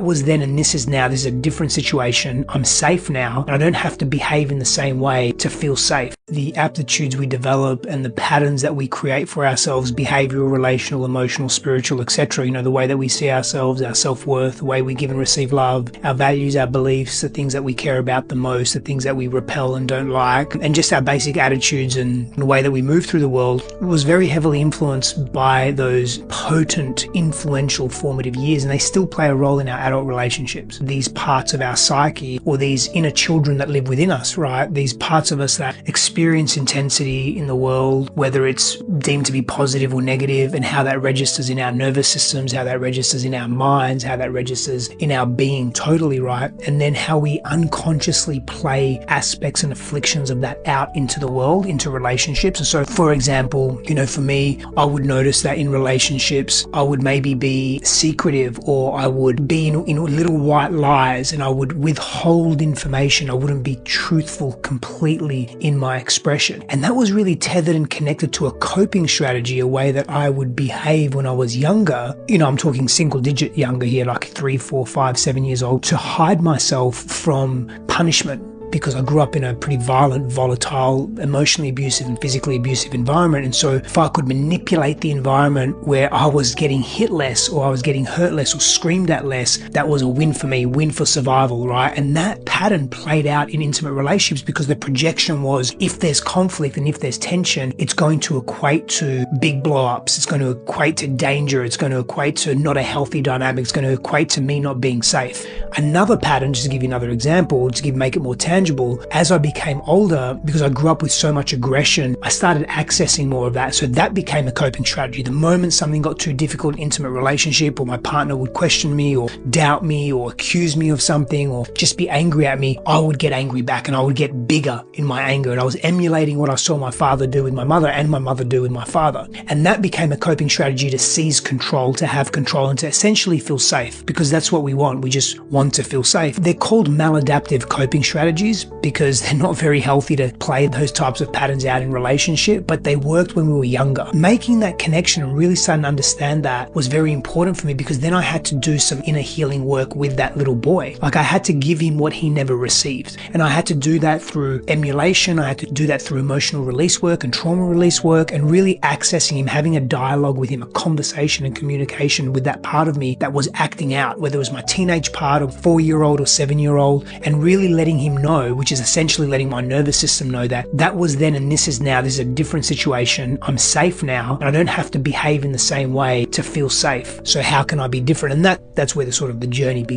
Was then and this is now. This is a different situation. I'm safe now, and I don't have to behave in the same way to feel safe. The aptitudes we develop and the patterns that we create for ourselves, behavioral, relational, emotional, spiritual, etc. The way that we see ourselves, our self-worth, the way we give and receive love, our values, our beliefs, the things that we care about the most, the things that we repel and don't like, and just our basic attitudes and the way that we move through the world was very heavily influenced by those potent, influential, formative years, and they still play a role in our adult relationships. These parts of our psyche, or these inner children that live within us, right? These parts of us that experience intensity in the world, whether it's deemed to be positive or negative, and how that registers in our nervous systems, how that registers in our minds, how that registers in our being totally, right? And then how we unconsciously play aspects and afflictions of that out into the world, into relationships. And so, for example, for me, I would notice that in relationships, I would maybe be secretive, or I would be in little white lies, and I would withhold information. I wouldn't be truthful completely in my expression. And that was really tethered and connected to a coping strategy, a way that I would behave when I was younger. I'm talking single digit younger here, like 3, 4, 5, 7 years old, to hide myself from punishment. Because I grew up in a pretty violent, volatile, emotionally abusive and physically abusive environment. And so if I could manipulate the environment where I was getting hit less, or I was getting hurt less, or screamed at less, that was a win for me, win for survival, right? And that pattern played out in intimate relationships, because the projection was, if there's conflict and if there's tension, it's going to equate to big blow-ups. It's going to equate to danger. It's going to equate to not a healthy dynamic. It's going to equate to me not being safe. Another pattern, just to give you another example, to make it more tangible, as I became older, because I grew up with so much aggression, I started accessing more of that. So that became a coping strategy. The moment something got too difficult in an intimate relationship, or my partner would question me or doubt me or accuse me of something or just be angry at me, I would get angry back, and I would get bigger in my anger. And I was emulating what I saw my father do with my mother and my mother do with my father. And that became a coping strategy to seize control, to have control, and to essentially feel safe, because that's what we want. We just want to feel safe. They're called maladaptive coping strategies because they're not very healthy to play those types of patterns out in relationship, but they worked when we were younger. Making that connection and really starting to understand that was very important for me, because then I had to do some inner healing work with that little boy. Like, I had to give him what he never received. And I had to do that through emulation. I had to do that through emotional release work and trauma release work, and really accessing him, having a dialogue with him, a conversation and communication with that part of me that was acting out, whether it was my teenage part, or 4-year-old or 7-year-old, and really letting him know, which is essentially letting my nervous system know that that was then and this is now. This is a different situation. I'm safe now, and I don't have to behave in the same way to feel safe. So how can I be different? And that's where the journey begins.